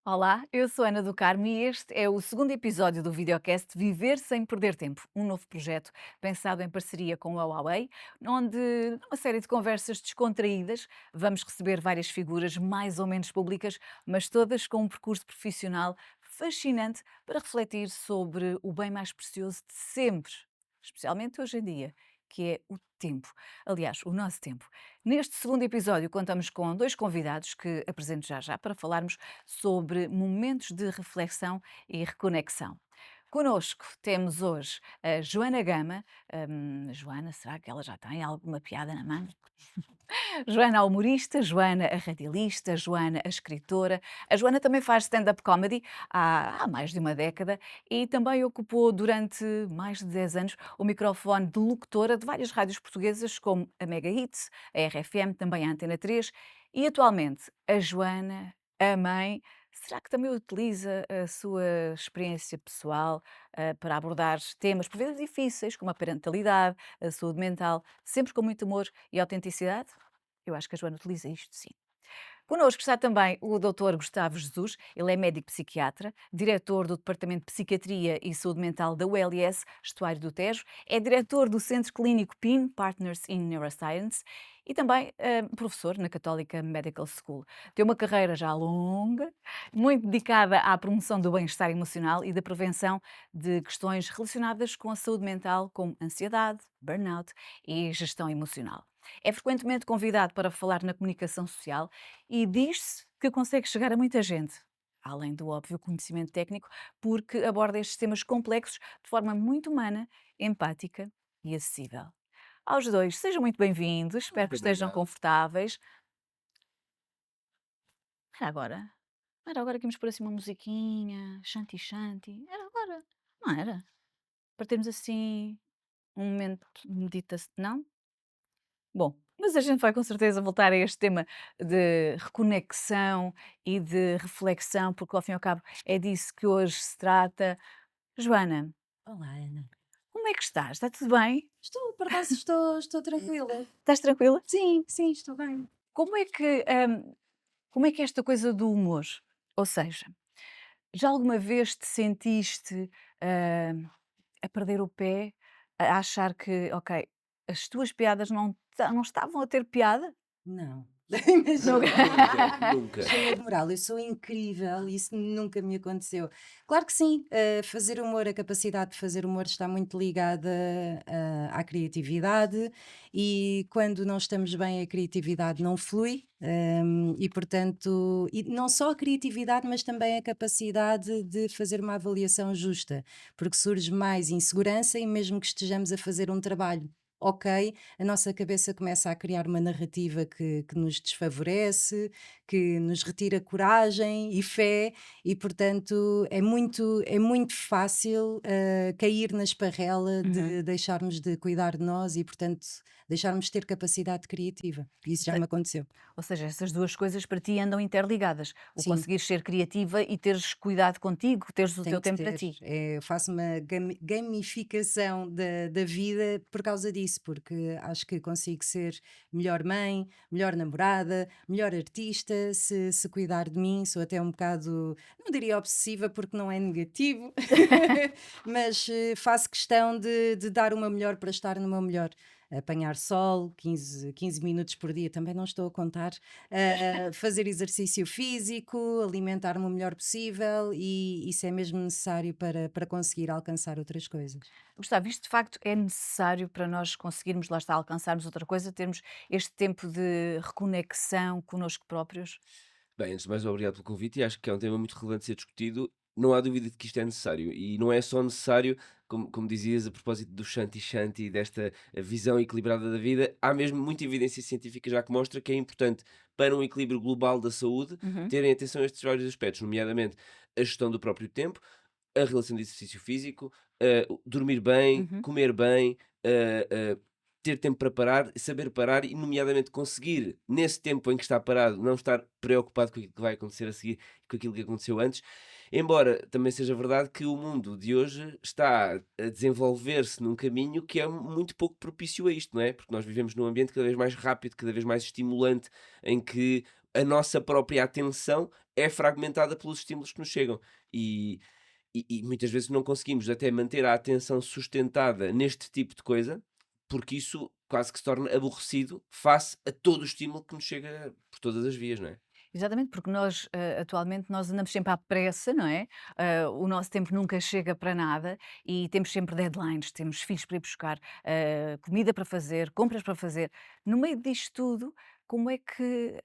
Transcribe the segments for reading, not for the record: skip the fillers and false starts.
Olá, eu sou Ana do Carmo e este é o segundo episódio do videocast Viver Sem Perder Tempo, um novo projeto pensado em parceria com a Huawei, onde, numa série de conversas descontraídas, vamos receber várias figuras mais ou menos públicas, mas todas com um percurso profissional fascinante para refletir sobre o bem mais precioso de sempre, especialmente hoje em dia, que é o tempo. Aliás, o nosso tempo. Neste segundo episódio, contamos com dois convidados que apresento já já para falarmos sobre momentos de reflexão e reconexão. Conosco temos hoje a Joana Gama. Joana, será que ela já tem alguma piada na mão? Joana a humorista, Joana a radialista, Joana a escritora. A Joana também faz stand-up comedy há mais de uma década e também ocupou durante mais de 10 anos o microfone de locutora de várias rádios portuguesas, como a Mega Hits, a RFM, também a Antena 3. E atualmente a Joana, a mãe, será que também utiliza a sua experiência pessoal para abordar temas por vezes difíceis, como a parentalidade, a saúde mental, sempre com muito humor e autenticidade? Eu acho que a Joana utiliza isto, sim. Connosco está também o Dr. Gustavo Jesus, ele é médico psiquiatra, diretor do Departamento de Psiquiatria e Saúde Mental da ULS, Estuário do Tejo, é diretor do Centro Clínico PIN, Partners in Neuroscience, e também professor na Católica Medical School. Tem uma carreira já longa, muito dedicada à promoção do bem-estar emocional e da prevenção de questões relacionadas com a saúde mental, como ansiedade, burnout e gestão emocional. É frequentemente convidado para falar na comunicação social e diz-se que consegue chegar a muita gente, além do óbvio conhecimento técnico, porque aborda estes temas complexos de forma muito humana, empática e acessível. Aos dois, sejam muito bem-vindos, espero Muito que estejam obrigado. confortáveis. Era agora? Era agora que íamos pôr assim uma musiquinha, shanti shanti. Era agora, não era? Para termos assim um momento de meditação. Não? Bom, mas a gente vai com certeza voltar a este tema de reconexão e de reflexão, porque ao fim e ao cabo é disso que hoje se trata. Joana, Olá, Ana. como é que estás? Está tudo bem? Estou, por acaso, estou tranquila. Estás tranquila? Sim, sim, estou bem. Como é que, como é que é esta coisa do humor? Ou seja, já alguma vez te sentiste a perder o pé, a achar que, ok, as tuas piadas não estavam a ter piada? Não, Não- imagina. Nunca, nunca. Cheia de moral, eu sou incrível, isso nunca me aconteceu. Claro que sim, fazer humor, a capacidade de fazer humor está muito ligada à criatividade e quando não estamos bem, a criatividade não flui. E portanto, e não só a criatividade, mas também a capacidade de fazer uma avaliação justa, porque surge mais insegurança e mesmo que estejamos a fazer um trabalho. Ok, a nossa cabeça começa a criar uma narrativa que nos desfavorece, que nos retira coragem e fé, e portanto é muito fácil cair na esparrela Uhum. de deixarmos de cuidar de nós e, portanto, deixarmos de ter capacidade criativa. Isso já me aconteceu. Ou seja, essas 2 coisas para ti andam interligadas, o Sim. conseguires ser criativa e teres cuidado contigo, teres o Tem teu que tempo para ter. ti. Eu faço uma gamificação da vida por causa disso, porque acho que consigo ser melhor mãe, melhor namorada, melhor artista, se cuidar de mim. Sou até um bocado, não diria obsessiva, porque não é negativo, mas faço questão de dar uma melhor para estar no meu melhor. Apanhar sol, 15 minutos por dia, também não estou a contar, fazer exercício físico, alimentar-me o melhor possível e isso é mesmo necessário para conseguir alcançar outras coisas. Gustavo, isto de facto é necessário para nós conseguirmos, lá está, alcançarmos outra coisa, termos este tempo de reconexão connosco próprios? Bem, antes de mais, obrigado pelo convite e acho que é um tema muito relevante de ser discutido. Não há dúvida de que isto é necessário e não é só necessário, como dizias, a propósito do Shanti e desta visão equilibrada da vida, há mesmo muita evidência científica já que mostra que é importante para um equilíbrio global da saúde Uhum, terem atenção a estes vários aspectos, nomeadamente a gestão do próprio tempo, a relação de exercício físico, dormir bem, uhum. comer bem, ter tempo para parar, saber parar e, nomeadamente, conseguir, nesse tempo em que está parado, não estar preocupado com aquilo que vai acontecer a seguir e com aquilo que aconteceu antes. Embora também seja verdade que o mundo de hoje está a desenvolver-se num caminho que é muito pouco propício a isto, não é? Porque nós vivemos num ambiente cada vez mais rápido, cada vez mais estimulante, em que a nossa própria atenção é fragmentada pelos estímulos que nos chegam. E, e muitas vezes não conseguimos até manter a atenção sustentada neste tipo de coisa, porque isso quase que se torna aborrecido face a todo o estímulo que nos chega por todas as vias, não é? Exatamente, porque nós, atualmente, nós andamos sempre à pressa, não é? O nosso tempo nunca chega para nada e temos sempre deadlines, temos filhos para ir buscar, comida para fazer, compras para fazer. No meio disto tudo, como é que,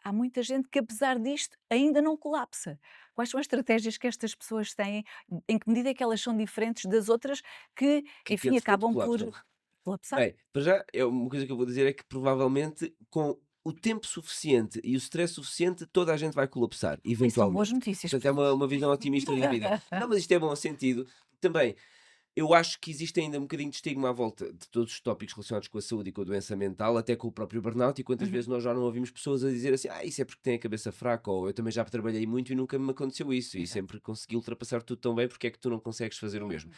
há muita gente que, apesar disto, ainda não colapsa? Quais são as estratégias que estas pessoas têm? Em que medida é que elas são diferentes das outras que, Que enfim, de facto acabam por colapsam. colapsar? Bem, para já, é uma coisa que eu vou dizer é que provavelmente com o tempo suficiente e o stress suficiente, toda a gente vai colapsar, Ai, são boas eventualmente. notícias. Portanto, é uma visão otimista da vida. Não, mas isto é bom sentido. Também, eu acho que existe ainda um bocadinho de estigma à volta de todos os tópicos relacionados com a saúde e com a doença mental, até com o próprio burnout, e quantas Uhum, vezes nós já não ouvimos pessoas a dizer assim, isso é porque tem a cabeça fraca, ou eu também já trabalhei muito e nunca me aconteceu isso, e exato. sempre consegui ultrapassar tudo tão bem, porque é que tu não consegues fazer o mesmo?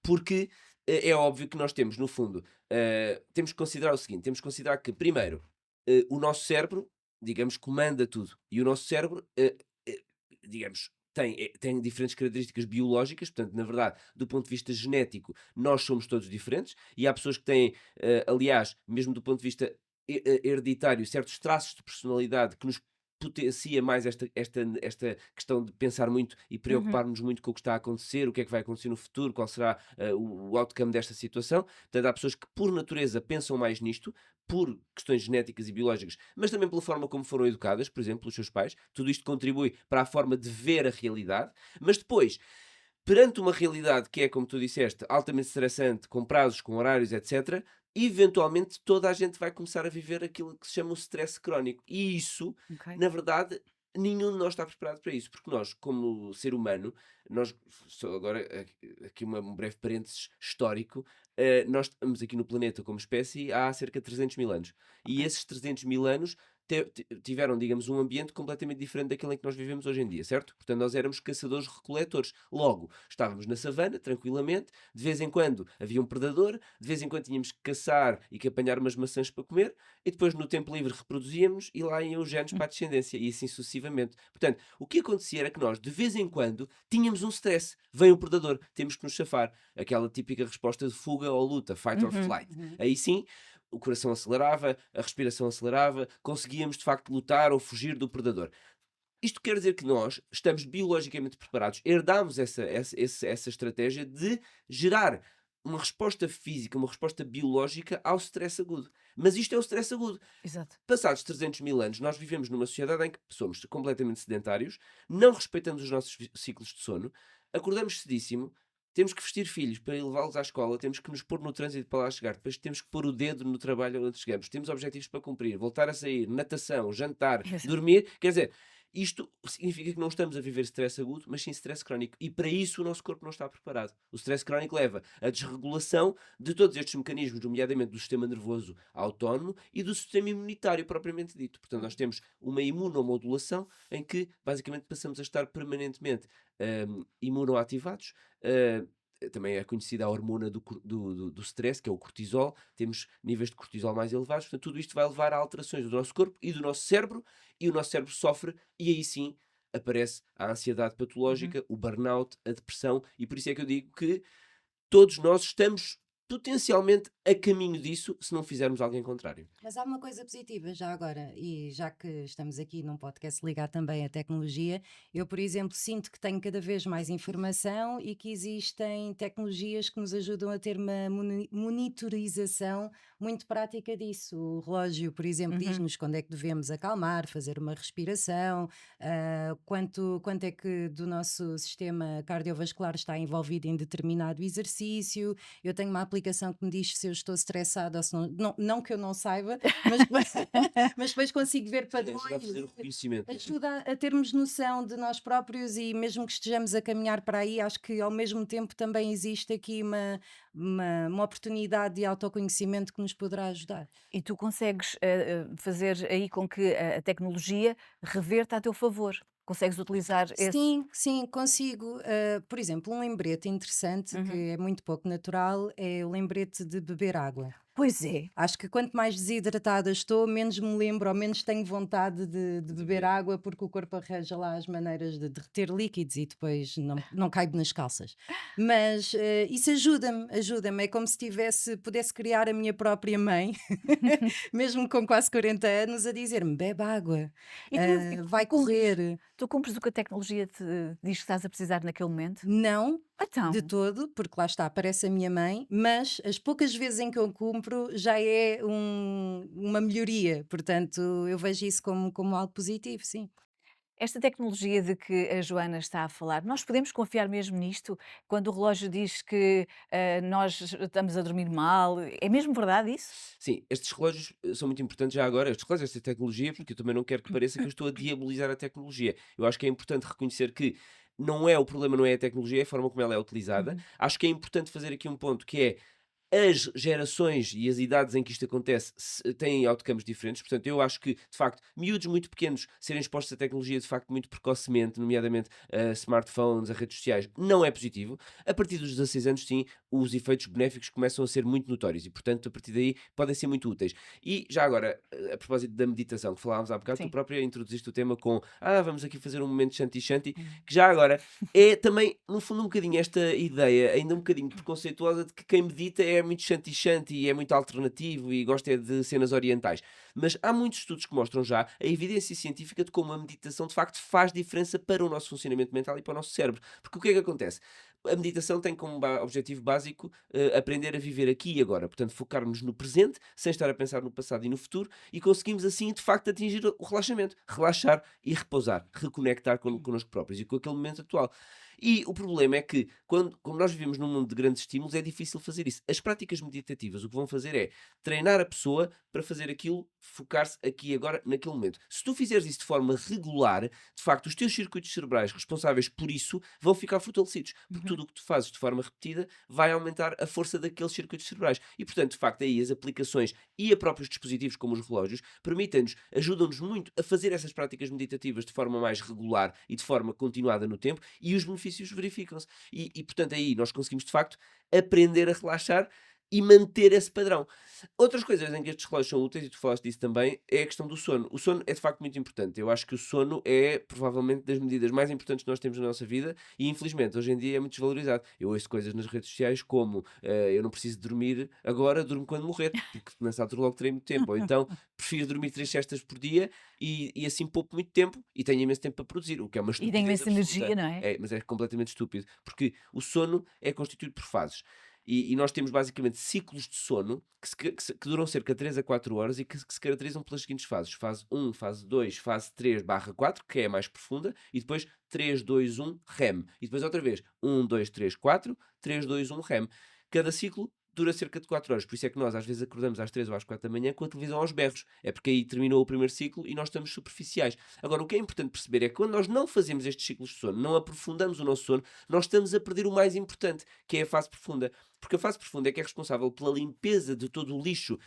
Porque é óbvio que nós temos, no fundo, temos que considerar o seguinte: temos que considerar que, primeiro, o nosso cérebro, digamos, comanda tudo. E o nosso cérebro, digamos, tem diferentes características biológicas, portanto, na verdade, do ponto de vista genético, nós somos todos diferentes. E há pessoas que têm, aliás, mesmo do ponto de vista hereditário, certos traços de personalidade que nos potencia mais esta questão de pensar muito e Uhum, preocupar-nos muito com o que está a acontecer, o que é que vai acontecer no futuro, qual será o outcome desta situação. Portanto, há pessoas que, por natureza, pensam mais nisto, por questões genéticas e biológicas, mas também pela forma como foram educadas, por exemplo, os seus pais. Tudo isto contribui para a forma de ver a realidade, mas depois, perante uma realidade que é, como tu disseste, altamente estressante, com prazos, com horários, etc., eventualmente toda a gente vai começar a viver aquilo que se chama o stress crónico. E isso, ok. na verdade, nenhum de nós está preparado para isso, porque nós, como ser humano, nós, só agora aqui um breve parênteses histórico, nós estamos aqui no planeta como espécie há cerca de 300 mil anos. E Ok. esses 300 mil anos tiveram, digamos, um ambiente completamente diferente daquele em que nós vivemos hoje em dia, certo? Portanto, nós éramos caçadores-recoletores. Logo, estávamos na savana, tranquilamente, de vez em quando havia um predador, de vez em quando tínhamos que caçar e que apanhar umas maçãs para comer, e depois no tempo livre reproduzíamos e lá iam os genes para a descendência, e assim sucessivamente. Portanto, o que acontecia era que nós, de vez em quando, tínhamos um stress. Vem o predador, temos que nos chafar. Aquela típica resposta de fuga ou luta, fight or Uhum, flight. Uhum. Aí sim, o coração acelerava, a respiração acelerava, conseguíamos de facto lutar ou fugir do predador. Isto quer dizer que nós estamos biologicamente preparados, herdámos essa estratégia de gerar uma resposta física, uma resposta biológica ao stress agudo. Mas isto é o stress agudo. exato. Passados 300 mil anos, nós vivemos numa sociedade em que somos completamente sedentários, não respeitamos os nossos ciclos de sono, acordamos cedíssimo, temos que vestir filhos para ir levá-los à escola, temos que nos pôr no trânsito para lá chegar, depois temos que pôr o dedo no trabalho onde chegamos, temos objetivos para cumprir, voltar a sair, natação, jantar, Exato. dormir. Quer dizer, isto significa que não estamos a viver stress agudo, mas sim stress crónico. E para isso o nosso corpo não está preparado. O stress crónico leva a desregulação de todos estes mecanismos, nomeadamente do sistema nervoso autónomo e do sistema imunitário propriamente dito. Portanto, nós temos uma imunomodulação em que basicamente passamos a estar permanentemente imunoativados. Também é conhecida a hormona do stress, que é o cortisol. Temos níveis de cortisol mais elevados. Portanto, tudo isto vai levar a alterações do nosso corpo e do nosso cérebro, e o nosso cérebro sofre, e aí sim aparece a ansiedade Uhum. patológica, o burnout, a depressão, e por isso é que eu digo que todos nós estamos potencialmente a caminho disso se não fizermos algo em contrário. Mas há uma coisa positiva já agora, e já que estamos aqui num podcast ligado também à tecnologia, eu, por exemplo, sinto que tenho cada vez mais informação e que existem tecnologias que nos ajudam a ter uma monitorização muito prática disso. O relógio, por exemplo, Uhum. diz-nos quando é que devemos acalmar, fazer uma respiração, quanto é que do nosso sistema cardiovascular está envolvido em determinado exercício. Eu tenho uma aplicação que me diz se eu estou estressada ou se não, não que eu não saiba, mas depois, mas depois consigo ver Ajuda a fazer o padrões. reconhecimento. Ajuda a termos noção de nós próprios e mesmo que estejamos a caminhar para aí, acho que ao mesmo tempo também existe aqui uma oportunidade de autoconhecimento que nos poderá ajudar. E tu consegues, fazer aí com que a tecnologia reverta a teu favor? Consegues utilizar esse Sim, sim, consigo. Por exemplo, um lembrete interessante que uhum. é muito pouco natural é o lembrete de beber água. Pois é. Acho que quanto mais desidratada estou, menos me lembro ou menos tenho vontade de De beber beber. água, porque o corpo arranja lá as maneiras de derreter líquidos e depois não caibo nas calças. Mas isso ajuda-me. É como se pudesse criar a minha própria mãe, mesmo com quase 40 anos, a dizer-me: bebe água, E tu vai correr. tu cumpres o que a tecnologia te diz que estás a precisar naquele momento? Não, de Então, todo, porque lá está, parece a minha mãe, mas as poucas vezes em que eu cumpro já é uma melhoria, portanto eu vejo isso como algo positivo, sim. esta tecnologia de que a Joana está a falar, nós podemos confiar mesmo nisto? Quando o relógio diz que, nós estamos a dormir mal, é mesmo verdade isso? Sim, estes relógios são muito importantes já agora, estes relógios, esta tecnologia, porque eu também não quero que pareça que eu estou a diabolizar a tecnologia. Eu acho que é importante reconhecer que não é o problema, não é a tecnologia, é a forma como ela é utilizada. Uhum. Acho que é importante fazer aqui um ponto que é as gerações e as idades em que isto acontece têm outcomes diferentes, portanto, eu acho que, de facto, miúdos muito pequenos serem expostos à tecnologia, de facto, muito precocemente, nomeadamente a smartphones, a redes sociais, não é positivo. A partir dos 16 anos, sim, os efeitos benéficos começam a ser muito notórios e, portanto, a partir daí podem ser muito úteis. E já agora, a propósito da meditação que falávamos há bocado, tu Sim. própria introduziste o tema com vamos aqui fazer um momento de shanti-shanti, Hum. que já agora é também, no fundo, um bocadinho esta ideia, ainda um bocadinho preconceituosa, de que quem medita é muito shanti-shanti e é muito alternativo e gosta é de cenas orientais. Mas há muitos estudos que mostram já a evidência científica de como a meditação de facto faz diferença para o nosso funcionamento mental e para o nosso cérebro. Porque o que é que acontece? A meditação tem como objetivo básico aprender a viver aqui e agora. Portanto, focarmos no presente, sem estar a pensar no passado e no futuro, e conseguimos assim, de facto, atingir o relaxamento. Relaxar e repousar. Reconectar connosco próprios e com aquele momento atual. E o problema é que, como nós vivemos num mundo de grandes estímulos, é difícil fazer isso. As práticas meditativas o que vão fazer é treinar a pessoa para fazer aquilo, focar-se aqui e agora, naquele momento. Se tu fizeres isso de forma regular, de facto, os teus circuitos cerebrais responsáveis por isso vão ficar fortalecidos, porque Uhum. tudo o que tu fazes de forma repetida vai aumentar a força daqueles circuitos cerebrais. E, portanto, de facto, aí as aplicações e a próprios dispositivos, como os relógios, permitem-nos, ajudam-nos muito a fazer essas práticas meditativas de forma mais regular e de forma continuada no tempo, e os benefícios verificam-se. Portanto, aí nós conseguimos, de facto, aprender a relaxar e manter esse padrão. Outras coisas em que estes relógios são úteis, e tu falaste disso também, é a questão do sono. O sono é de facto muito importante. Eu acho que o sono é provavelmente das medidas mais importantes que nós temos na nossa vida e infelizmente hoje em dia é muito desvalorizado. Eu ouço coisas nas redes sociais como eu não preciso dormir agora, durmo quando morrer, porque nessa altura logo terei muito tempo. Ou então prefiro dormir 3 cestas por dia e assim poupo muito tempo e tenho imenso tempo para produzir, o que é uma E tem estupidez imensa energia, absoluta. não é? É, mas é completamente estúpido, porque o sono é constituído por fases. E nós temos basicamente ciclos de sono que duram cerca de 3 a 4 horas e que se caracterizam pelas seguintes fases: fase um, fase 2, fase 3/4, que é a mais profunda, e depois 3, 2, 1, REM. E depois outra vez 1, 2, 3, 4, 3, 2, 1, REM. Cada ciclo dura cerca de 4 horas. Por isso é que nós às vezes acordamos às 3 ou às 4 da manhã com a televisão aos berros. É porque aí terminou o primeiro ciclo e nós estamos superficiais. Agora, o que é importante perceber é que quando nós não fazemos estes ciclos de sono, não aprofundamos o nosso sono, nós estamos a perder o mais importante, que é a fase profunda. Porque a fase profunda é que é responsável pela limpeza de todo o lixo,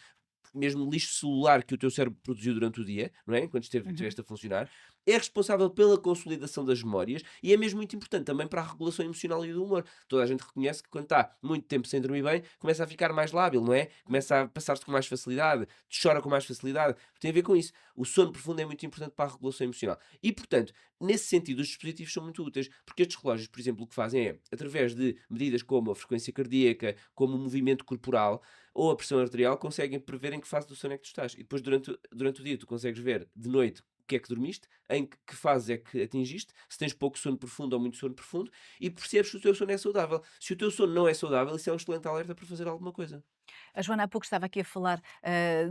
mesmo lixo celular que o teu cérebro produziu durante o dia, não é? Enquanto Uhum. estiveste a funcionar, é responsável pela consolidação das memórias e é mesmo muito importante também para a regulação emocional e do humor. Toda a gente reconhece que quando está muito tempo sem dormir bem, começa a ficar mais lábil, não é? Começa a passar-se com mais facilidade, chora com mais facilidade. Tem a ver com isso. O sono profundo é muito importante para a regulação emocional. E, portanto, nesse sentido, os dispositivos são muito úteis, porque estes relógios, por exemplo, o que fazem é, através de medidas como a frequência cardíaca, como o movimento corporal, ou a pressão arterial, conseguem prever em que fase do sono é que tu estás. E depois, durante o dia, tu consegues ver de noite o que é que dormiste, em que fase é que atingiste, se tens pouco sono profundo ou muito sono profundo, e percebes se o teu sono é saudável. Se o teu sono não é saudável, isso é um excelente alerta para fazer alguma coisa. A Joana há pouco estava aqui a falar,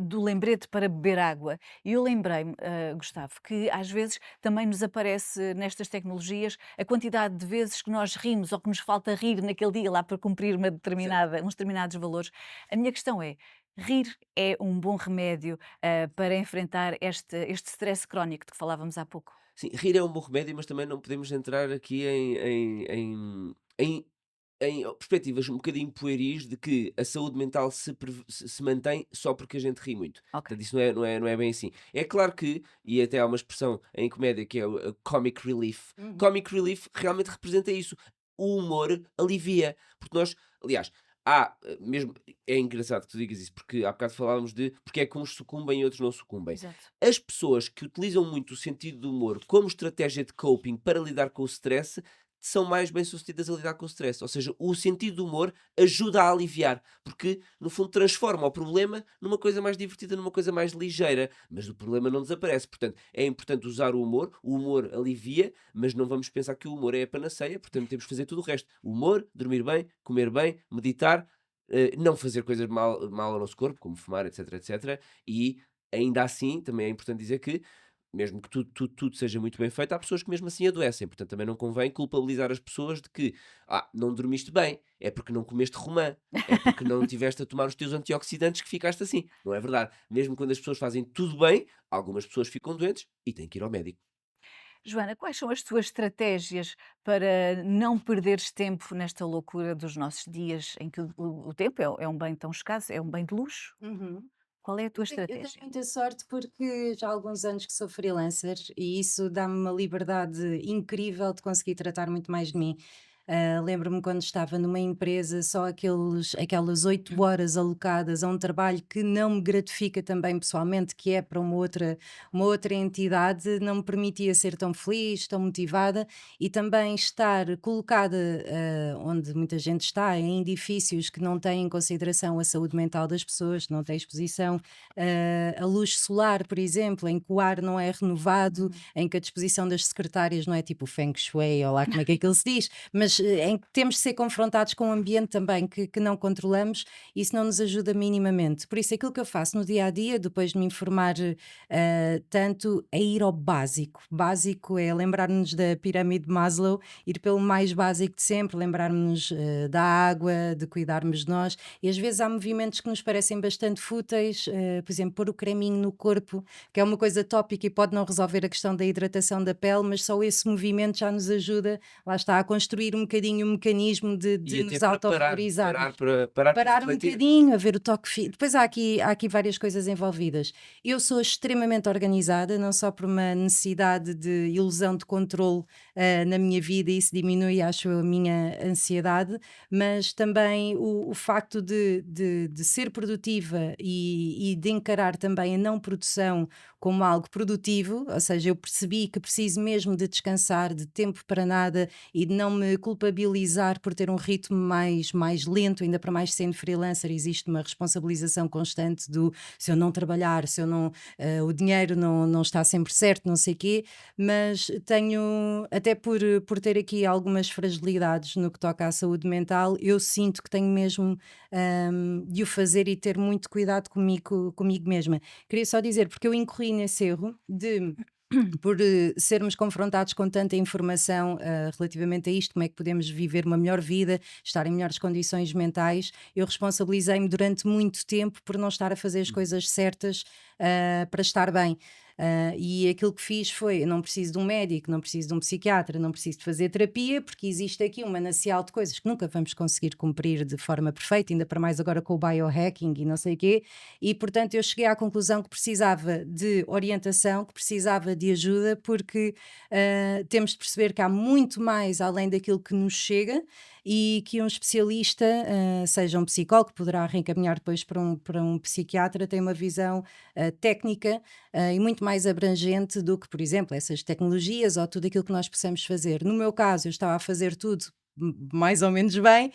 do lembrete para beber água e eu lembrei-me, Gustavo, que às vezes também nos aparece nestas tecnologias a quantidade de vezes que nós rimos ou que nos falta rir naquele dia lá para cumprir Certo. uns determinados valores. A minha questão é, rir é um bom remédio, para enfrentar este stress crónico de que falávamos há pouco? Sim, rir é um bom remédio, mas também não podemos entrar aqui em perspectivas um bocadinho pueris de que a saúde mental se mantém só porque a gente ri muito. Ok. Portanto, isso não é bem assim. É claro que, e até há uma expressão em comédia que é o comic relief. Uhum. Comic relief realmente representa isso. O humor alivia. Porque nós, aliás, mesmo, é engraçado que tu digas isso, porque há bocado falávamos de porque é que uns sucumbem e outros não sucumbem. Exato. As pessoas que utilizam muito o sentido do humor como estratégia de coping para lidar com o stress são mais bem-sucedidas a lidar com o stress. Ou seja, o sentido do humor ajuda a aliviar, porque no fundo transforma o problema numa coisa mais divertida, numa coisa mais ligeira, mas o problema não desaparece. Portanto, é importante usar o humor alivia, mas não vamos pensar que o humor é a panaceia, portanto temos que fazer tudo o resto. O humor, dormir bem, comer bem, meditar, não fazer coisas mal ao nosso corpo, como fumar, etc, etc. E ainda assim, também é importante dizer que mesmo que tudo seja muito bem feito, há pessoas que mesmo assim adoecem, portanto também não convém culpabilizar as pessoas de que, não dormiste bem, é porque não comeste romã, é porque não tiveste a tomar os teus antioxidantes que ficaste assim. Não é verdade. Mesmo quando as pessoas fazem tudo bem, algumas pessoas ficam doentes e têm que ir ao médico. Joana, quais são as tuas estratégias para não perderes tempo nesta loucura dos nossos dias em que o tempo é um bem tão escasso, é um bem de luxo? Uhum. Qual é a tua Eu tenho estratégia? muita sorte porque já há alguns anos que sou freelancer e isso dá-me uma liberdade incrível de conseguir tratar muito mais de mim. Lembro-me quando estava numa empresa, só aquelas 8 horas alocadas a um trabalho que não me gratifica também pessoalmente, que é para uma outra entidade, não me permitia ser tão feliz, tão motivada e também estar colocada onde muita gente está, em edifícios que não têm em consideração a saúde mental das pessoas, não têm exposição a luz solar, por exemplo, em que o ar não é renovado, Uhum. em que a disposição das secretárias não é tipo o Feng Shui, ou lá como é que aquilo se diz, mas em que temos de ser confrontados com um ambiente também que não controlamos, isso não nos ajuda minimamente. Por isso, aquilo que eu faço no dia a dia, depois de me informar tanto, é ir ao básico. Básico é lembrar-nos da pirâmide de Maslow, ir pelo mais básico de sempre, lembrar-nos da água, de cuidarmos de nós. E às vezes há movimentos que nos parecem bastante fúteis, por exemplo, pôr o creminho no corpo, que é uma coisa tópica e pode não resolver a questão da hidratação da pele, mas só esse movimento já nos ajuda, lá está, a construir um bocadinho o mecanismo de, E de até nos para parar, autovalorizarmos. parar para Parar um refletir. bocadinho, a ver o toque fino. Depois há aqui várias coisas envolvidas. Eu sou extremamente organizada, não só por uma necessidade de ilusão de controle na minha vida, e isso diminui, acho eu, a minha ansiedade, mas também o facto de ser produtiva e de encarar também a não produção como algo produtivo, ou seja, eu percebi que preciso mesmo de descansar, de tempo para nada e de não me culpabilizar por ter um ritmo mais lento, ainda para mais sendo freelancer, existe uma responsabilização constante do se eu não trabalhar, se eu não, o dinheiro não está sempre certo, não sei quê, mas tenho, até por ter aqui algumas fragilidades no que toca à saúde mental, eu sinto que tenho mesmo de o fazer e ter muito cuidado comigo mesma. Queria só dizer, porque eu incorri nesse erro de por sermos confrontados com tanta informação relativamente a isto, como é que podemos viver uma melhor vida, estar em melhores condições mentais, eu responsabilizei-me durante muito tempo por não estar a fazer as Uhum. coisas certas para estar bem. E aquilo que fiz foi: eu não preciso de um médico, não preciso de um psiquiatra, não preciso de fazer terapia, porque existe aqui um manancial de coisas que nunca vamos conseguir cumprir de forma perfeita, ainda para mais agora com o biohacking e não sei o quê, e portanto eu cheguei à conclusão que precisava de orientação, que precisava de ajuda, porque temos de perceber que há muito mais além daquilo que nos chega e que um especialista, seja um psicólogo, que poderá reencaminhar depois para um psiquiatra, tem uma visão técnica e muito mais abrangente do que, por exemplo, essas tecnologias ou tudo aquilo que nós possamos fazer. No meu caso, eu estava a fazer tudo mais ou menos bem,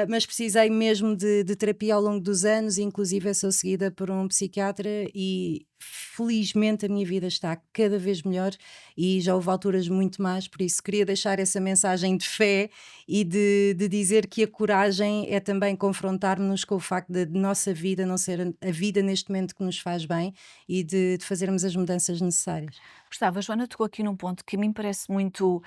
mas precisei mesmo de terapia ao longo dos anos, e inclusive sou seguida por um psiquiatra e felizmente a minha vida está cada vez melhor e já houve alturas muito más, por isso queria deixar essa mensagem de fé e de dizer que a coragem é também confrontar-nos com o facto de nossa vida não ser a vida neste momento que nos faz bem e de fazermos as mudanças necessárias. Gostava, Joana tocou aqui num ponto que a mim parece muito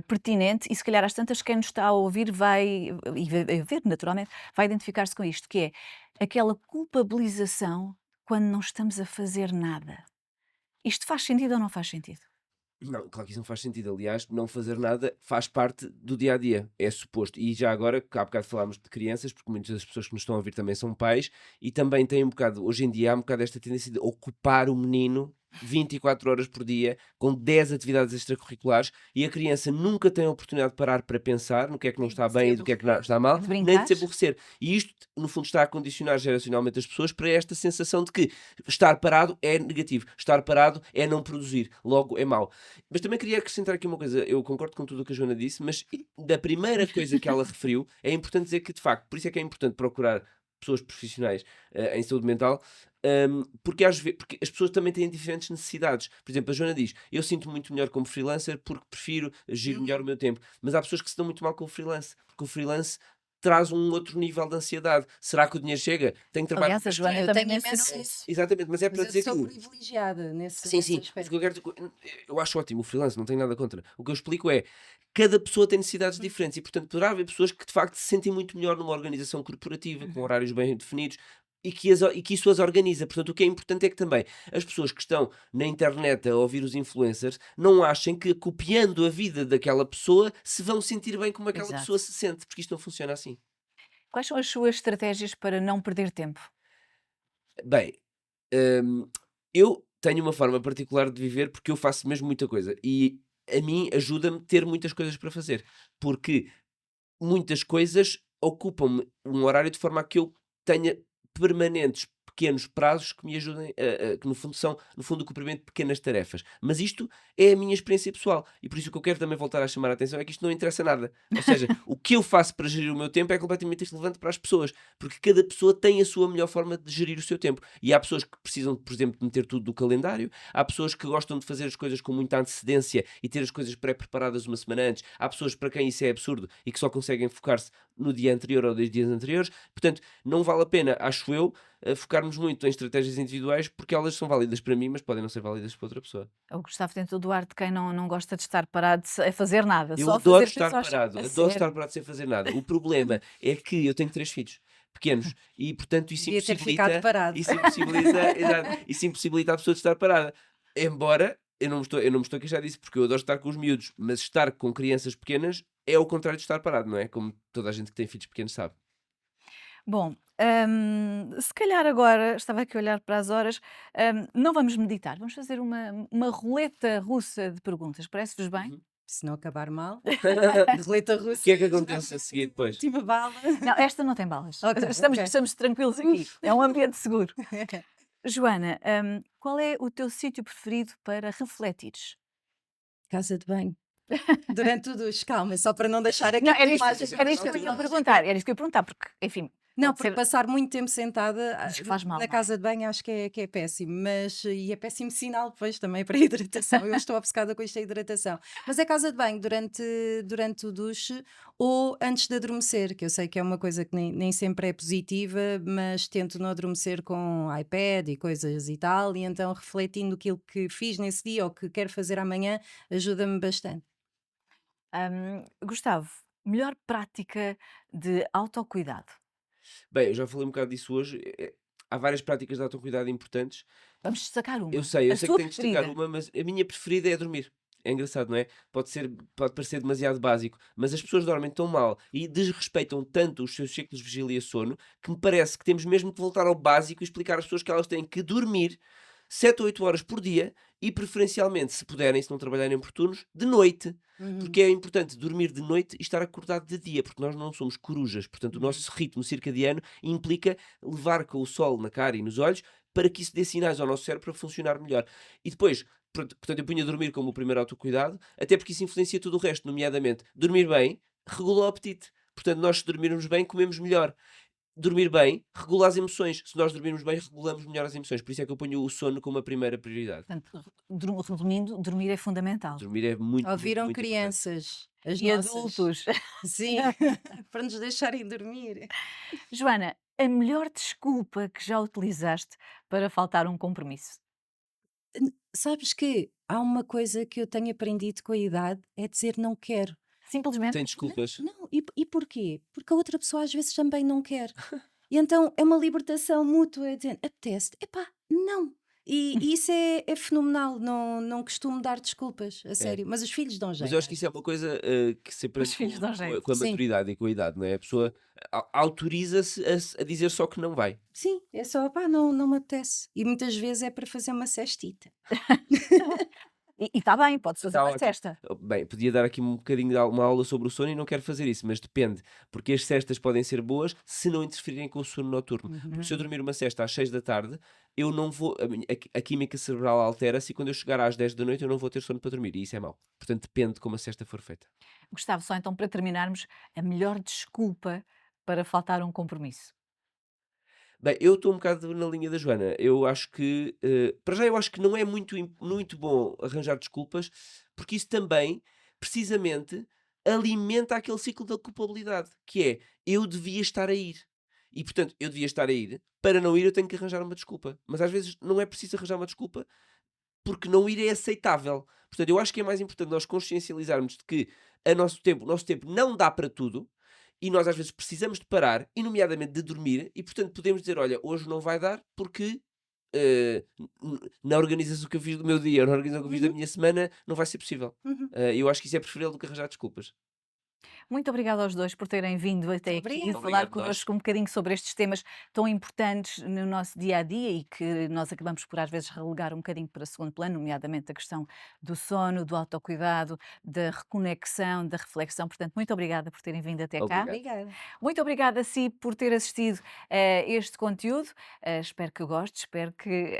pertinente e se calhar às tantas quem nos está a ouvir vai, e vai ver naturalmente, vai identificar-se com isto, que é aquela culpabilização quando não estamos a fazer nada. Isto faz sentido ou não faz sentido? Não, claro que isso não faz sentido. Aliás, não fazer nada faz parte do dia a dia, é suposto. E já agora, que há bocado falámos de crianças, porque muitas das pessoas que nos estão a ouvir também são pais, e também tem um bocado, hoje em dia, há um bocado esta tendência de ocupar o menino 24 horas por dia, com 10 atividades extracurriculares, e a criança nunca tem a oportunidade de parar para pensar no que é que não Sim, está de se bem e do que é que está aborrecer. mal, De nem brincar? de se aborrecer. E isto, no fundo, está a condicionar geracionalmente as pessoas para esta sensação de que estar parado é negativo, estar parado é não produzir, logo é mau. Mas também queria acrescentar aqui uma coisa, eu concordo com tudo o que a Joana disse, mas da primeira coisa que ela referiu, é importante dizer que, de facto, por isso é que é importante procurar pessoas profissionais em saúde mental, porque às vezes porque as pessoas também têm diferentes necessidades. Por exemplo, a Joana diz: eu sinto muito melhor como freelancer porque prefiro agir melhor o Uhum. meu tempo. Mas há pessoas que se dão muito mal com o freelance, porque o freelance traz um outro nível de ansiedade. Será que o dinheiro chega? Tenho trabalho Aliás, a para este Joana mês? Eu também tenho mencionou imenso isso. isso, Exatamente, mas é mas para eu dizer sou que privilegiada nesse, sim, nesse sim, mas o que aspecto. eu quero dizer, eu acho ótimo o freelance, não tenho nada contra. O que eu explico é, cada pessoa tem necessidades diferentes e, portanto, poderá haver pessoas que de facto se sentem muito melhor numa organização corporativa, com Uhum. horários bem definidos, e que isso as organiza. Portanto, o que é importante é que também as pessoas que estão na internet a ouvir os influencers não achem que copiando a vida daquela pessoa se vão sentir bem como aquela pessoa Exato. se sente, porque isto não funciona assim. Quais são as suas estratégias para não perder tempo? Bem, hum, eu tenho uma forma particular de viver porque eu faço mesmo muita coisa e a mim ajuda-me ter muitas coisas para fazer, porque muitas coisas ocupam-me um horário de forma a que eu tenha permanentes pequenos prazos que me ajudem que no fundo são, no fundo, o cumprimento de pequenas tarefas. Mas isto é a minha experiência pessoal e por isso o que eu quero também voltar a chamar a atenção é que isto não interessa nada. Ou seja, o que eu faço para gerir o meu tempo é completamente irrelevante para as pessoas, porque cada pessoa tem a sua melhor forma de gerir o seu tempo. E há pessoas que precisam, por exemplo, de meter tudo do calendário, há pessoas que gostam de fazer as coisas com muita antecedência e ter as coisas pré-preparadas uma semana antes, há pessoas para quem isso é absurdo e que só conseguem focar-se no dia anterior ou 2 dias anteriores. Portanto, não vale a pena, acho eu, focarmos muito em estratégias individuais porque elas são válidas para mim, mas podem não ser válidas para outra pessoa. O Gustavo tentou doar de quem não gosta de estar parado a fazer nada, Eu só a adoro fazer estar coisas parado, a adoro estar sério. parado sem fazer nada. O problema é que eu tenho 3 filhos pequenos e, portanto, Devia ter ficado parado. isso impossibilita a pessoa de estar parada. Embora eu não me estou a queixar disso, porque eu adoro estar com os miúdos, mas estar com crianças pequenas é o contrário de estar parado, não é? Como toda a gente que tem filhos pequenos sabe. Bom, se calhar agora, estava aqui a olhar para as horas, não vamos meditar, vamos fazer uma roleta russa de perguntas, parece-vos bem? Uhum. Se não acabar mal, roleta O que russa, é que já acontece foi a a seguir última, depois? última bala. Não, esta não tem balas. Ok, Estamos, ok. estamos tranquilos aqui. É um ambiente seguro. Joana, qual é o teu sítio preferido para refletires? Casa de banho. Durante o duche, calma, só para não deixar Não, aquela imagem era isto que eu ia perguntar, era isto que eu ia perguntar, porque, enfim, Não, pode porque ser, passar muito tempo sentada diz que faz mal, na não é? casa de banho acho que é péssimo, mas e é péssimo sinal depois também para a hidratação. Eu estou obcecada com isto da hidratação. Mas é casa de banho durante o duche ou antes de adormecer, que eu sei que é uma coisa que nem sempre é positiva, mas tento não adormecer com iPad e coisas e tal, e então refletindo aquilo que fiz nesse dia ou que quero fazer amanhã ajuda-me bastante. Gustavo, melhor prática de autocuidado? Bem, eu já falei um bocado disso hoje. Há várias práticas de autocuidado importantes. Vamos destacar Eu uma. sei, eu A sei que sua tenho que destacar preferida? uma, mas a minha preferida é dormir. É engraçado, não é? Pode parecer demasiado básico, mas as pessoas dormem tão mal e desrespeitam tanto os seus ciclos de vigília e sono que me parece que temos mesmo que voltar ao básico e explicar às pessoas que elas têm que dormir 7 ou 8 horas por dia e preferencialmente, se puderem, se não trabalharem por turnos, de noite. Uhum, Porque é importante dormir de noite e estar acordado de dia, porque nós não somos corujas. Portanto, o uhum. nosso ritmo circadiano implica levar com o sol na cara e nos olhos para que isso dê sinais ao nosso cérebro para funcionar melhor. E depois, portanto, eu punha dormir como o primeiro autocuidado, até porque isso influencia tudo o resto, nomeadamente dormir bem regula o apetite. Portanto, nós se dormirmos bem, comemos melhor. Dormir bem regula as emoções. Se nós dormirmos bem, regulamos melhor as emoções. Por isso é que eu ponho o sono como a primeira prioridade. Portanto, resumindo, dormir é fundamental. Dormir é muito, muito, Ouviram muito importante. crianças, as E nossas. adultos. Sim, para nos deixarem dormir. Joana, a melhor desculpa que já utilizaste para faltar a um compromisso? Sabes que há uma coisa que eu tenho aprendido com a idade, é dizer não quero. Simplesmente? Sem Não, desculpas. não, e porquê? Porque a outra pessoa às vezes também não quer. E então é uma libertação mútua, é dizer, apetece, epá, não. E isso é fenomenal, não costumo dar desculpas, a É. sério, mas os filhos dão Mas eu jeito acho que às isso é uma vezes. coisa que se Os aprende filhos dão jeito. com a Sim, maturidade e com a idade, não é? A pessoa autoriza-se a dizer só que não vai. sim, é só, pá, não me apetece. E muitas vezes é para fazer uma cestita. E está bem, pode fazer Está uma ótimo. cesta. Bem, podia dar aqui um bocadinho de uma aula sobre o sono e não quero fazer isso, mas depende, porque as cestas podem ser boas se não interferirem com o sono noturno. Porque se eu Uhum. dormir uma cesta às 6 da tarde, eu não vou, a química cerebral altera-se e quando eu chegar às 10 da noite eu não vou ter sono para dormir, e isso é mau. Portanto, depende de como a cesta for feita. Gustavo, só então para terminarmos, a melhor desculpa para faltar a um compromisso. Bem, eu estou um bocado na linha da Joana. Eu acho que, para já, eu acho que não é muito bom arranjar desculpas, porque isso também, precisamente, alimenta aquele ciclo da culpabilidade, que é eu devia estar a ir. E, portanto, eu devia estar a ir, para não ir eu tenho que arranjar uma desculpa. Mas às vezes não é preciso arranjar uma desculpa, porque não ir é aceitável. Portanto, eu acho que é mais importante nós consciencializarmos de que o nosso tempo não dá para tudo e nós às vezes precisamos de parar, e nomeadamente de dormir, e portanto podemos dizer: olha, hoje não vai dar porque na organização que eu fiz do meu dia, ou na organização que eu fiz da Uhum, minha semana, não vai ser possível. uhum. Eu acho que isso é preferível do que arranjar desculpas. Muito obrigada aos dois por terem vindo até aqui Obrigada. falar Obrigado, nós. connosco um bocadinho sobre estes temas tão importantes no nosso dia a dia e que nós acabamos por às vezes relegar um bocadinho para segundo plano, nomeadamente a questão do sono, do autocuidado, da reconexão, da reflexão. Portanto, muito obrigada por terem vindo até cá. Obrigado. Obrigada. Muito obrigada a si por ter assistido a este conteúdo. Espero que goste, espero que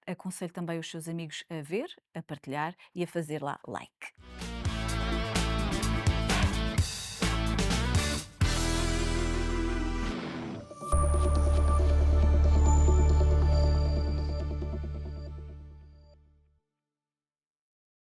aconselhe também os seus amigos a ver, a partilhar e a fazer lá like.